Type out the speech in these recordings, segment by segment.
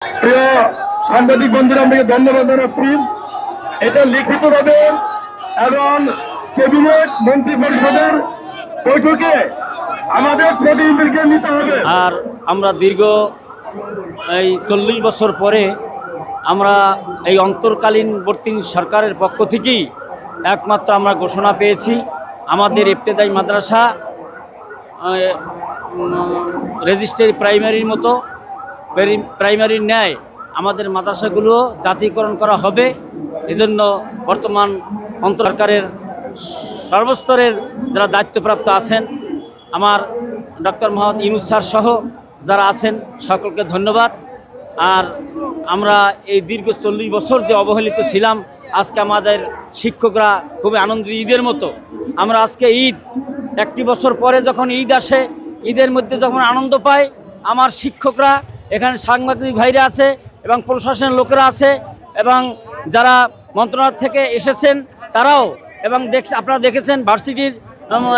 প্রিয় সাংবাদিক বন্ধুরা, আমাকে ধন্যবাদ জানাচ্ছি। এটা লিখিতভাবে এবং ক্যাবিনেট মন্ত্রী পরিষদের বৈঠকে আমাদের প্রতিনিধিদেরকে নিতে হবে। আর আমরা দীর্ঘ এই 40 বছর পরে আমরা এই অন্তর্কালীনবর্তী সরকারের পক্ষ থেকেই একমাত্র আমরা ঘোষণা পেয়েছি আমাদের ইবতেদায়ী মাদ্রাসা রেজিস্ট্রারি প্রাইমারির মতো প্রাইমারির ন্যায় আমাদের মাদ্রাসাগুলো জাতীয়করণ করা হবে। এজন্য বর্তমান সরকারের সর্বস্তরের যারা দায়িত্বপ্রাপ্ত আছেন, আমার ডক্টর মোহাম্মদ ইউনূস স্যার সহ যারা আছেন সকলকে ধন্যবাদ। আর আমরা এই দীর্ঘ 40 বছর যে অবহেলিত ছিলাম, আজকে আমাদের শিক্ষকরা খুবই আনন্দিত। ঈদের মতো আমরা আজকে ঈদ, একটি বছর পরে যখন ঈদ আসে, ঈদের মধ্যে যখন আনন্দ পায়, আমার শিক্ষকরা এখানে সাংবাদিক ভাইরা আছে এবং প্রশাসনের লোকেরা আছে এবং যারা মন্ত্রণালয় থেকে এসেছেন তারাও, এবং আপনারা দেখেছেন ভার্সিটির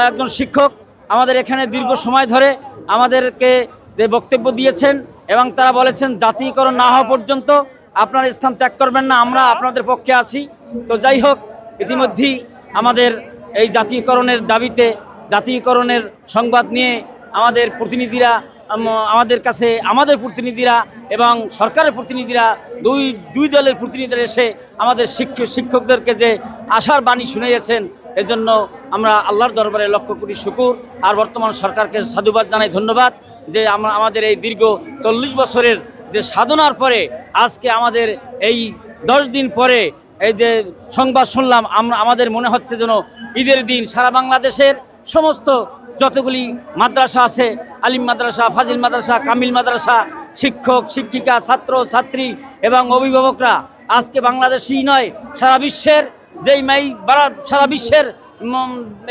একজন শিক্ষক আমাদের এখানে দীর্ঘ সময় ধরে আমাদেরকে যে বক্তব্য দিয়েছেন এবং তারা বলেছেন জাতীয়করণ না হওয়া পর্যন্ত আপনারা স্থান ত্যাগ করবেন না, আমরা আপনাদের পক্ষে আছি। তো যাই হোক, ইতিমধ্যেই আমাদের এই জাতীয়করণের দাবিতে জাতীয়করণের সংবাদ নিয়ে আমাদের প্রতিনিধিরা আমাদের প্রতিনিধিরা এবং সরকারের প্রতিনিধিরা দুই দলের প্রতিনিধিরা এসে আমাদের শিক্ষকদেরকে যে আশার বাণী শুনিয়েছেন, এজন্য আমরা আল্লাহর দরবারে লক্ষ কোটি শুকর আর বর্তমান সরকারকে সাধুবাদ জানাই, ধন্যবাদ যে আমাদের এই দীর্ঘ 40 বছরের যে সাধনার পরে আজকে আমাদের এই 10 দিন পরে এই যে সংবাদ শুনলাম, আমাদের মনে হচ্ছে যেন ঈদের দিন। সারা বাংলাদেশের সমস্ত যতগুলি মাদ্রাসা আছে, আলিম মাদ্রাসা, ফাজিল মাদ্রাসা, কামিল মাদ্রাসা, শিক্ষক শিক্ষিকা, ছাত্র ছাত্রী এবং অভিভাবকরা আজকে বাংলাদেশই নয়, সারা বিশ্বের সারা বিশ্বের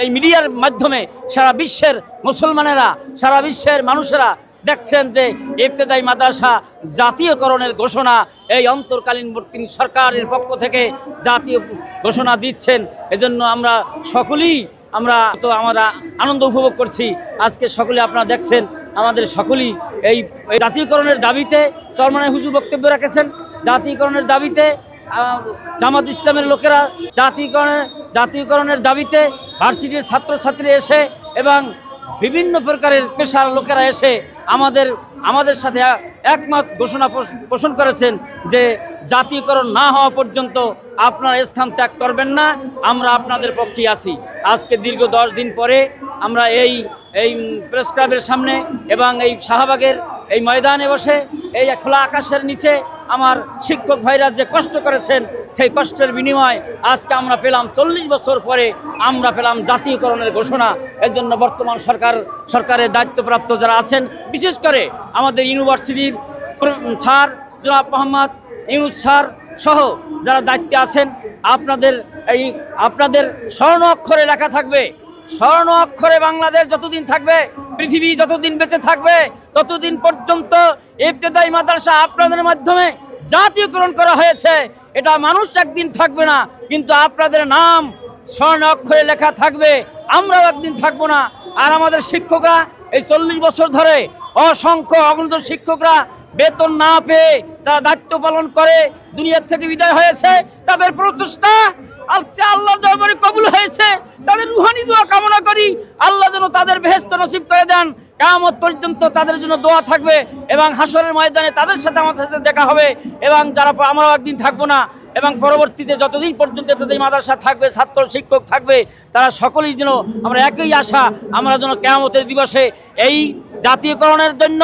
এই মিডিয়ার মাধ্যমে সারা বিশ্বের মুসলমানেরা, সারা বিশ্বের মানুষেরা দেখছেন যে ইবতেদায়ী মাদ্রাসা জাতীয়করণের ঘোষণা এই অন্তর্কালীনবর্তী সরকারের পক্ষ থেকে জাতীয় ঘোষণা দিচ্ছেন। এজন্য আমরা সকলেই আমরা আনন্দ উপভোগ করছি। আজকে সকলে আপনারা দেখছেন আমাদের সকলেই এই জাতীয়করণের দাবিতে চরমনাই হুজুর বক্তব্য রেখেছেন। জাতীয়করণের দাবিতে জামাত ইসলামের লোকেরা জাতীয়করণের দাবিতে ভার্সিটির ছাত্রছাত্রী এসে এবং বিভিন্ন প্রকারের পেশার লোকেরা এসে আমাদের সাথে একমত ঘোষণা পোষণ করেছেন যে জাতীয়করণ না হওয়া পর্যন্ত আপনারা স্থান ত্যাগ করবেন না, আমরা আপনাদের পক্ষে আছি। আজকে দীর্ঘ 10 দিন পরে আমরা এই প্রেস ক্লাবের সামনে এবং এই শাহবাগের এই ময়দানে বসে এই খোলা আকাশের নিচে আমার শিক্ষক ভাইরা যে কষ্ট করেছেন, সেই কষ্টের বিনিময় আজকে আমরা পেলাম 40 বছর পরে আমরা পেলাম জাতীয়করণের ঘোষণা। এর জন্য বর্তমান সরকারের দায়িত্বপ্রাপ্ত যারা আছেন, বিশেষ করে আমাদের ইউনিভার্সিটির স্যার জনাব মোহাম্মদ ইউনূস স্যার সহ যারা দায়িত্বে আছেন, আপনাদের স্বর্ণ অক্ষরে লেখা থাকবে, স্বর্ণ অক্ষরে বাংলাদেশ যতদিন থাকবে, পৃথিবী যতদিন বেঁচে থাকবে, ততদিন পর্যন্ত ইবতেদায়ী মাদ্রাসা আপনাদের মাধ্যমে জাতীয়করণ করা হয়েছে। এটা মানুষ একদিন থাকবে না, কিন্তু আপনাদের নাম স্বর্ণ অক্ষরে লেখা থাকবে, আমরাও একদিন থাকবো না। আর আমাদের শিক্ষকরা এই 40 বছর ধরে অসংখ্য অগণিত শিক্ষকরা বেতন না পেয়ে তারা দায়িত্ব পালন করে দুনিয়ার থেকে বিদায় হয়েছে। তাদের প্রচেষ্টা আল্লাহর দরবারে কবুল হয়েছে। তাদের রুহানি দোয়া কামনা করি, আল্লাহ যেন তাদের বেহেশত নসিব করে দেন। কিয়ামত পর্যন্ত তাদের জন্য দোয়া থাকবে এবং হাসরের ময়দানে তাদের সাথে আমাদের সাথে দেখা হবে। এবং যারা আমরাও একদিন থাকবো না, এবং পরবর্তীতে যতদিন পর্যন্ত এই মাদ্রাসা থাকবে, ছাত্র শিক্ষক থাকবে, তারা সকলেই যেন আমরা একই আশা, আমরা যেন কিয়ামতের দিবসে এই জাতীয়করণের জন্য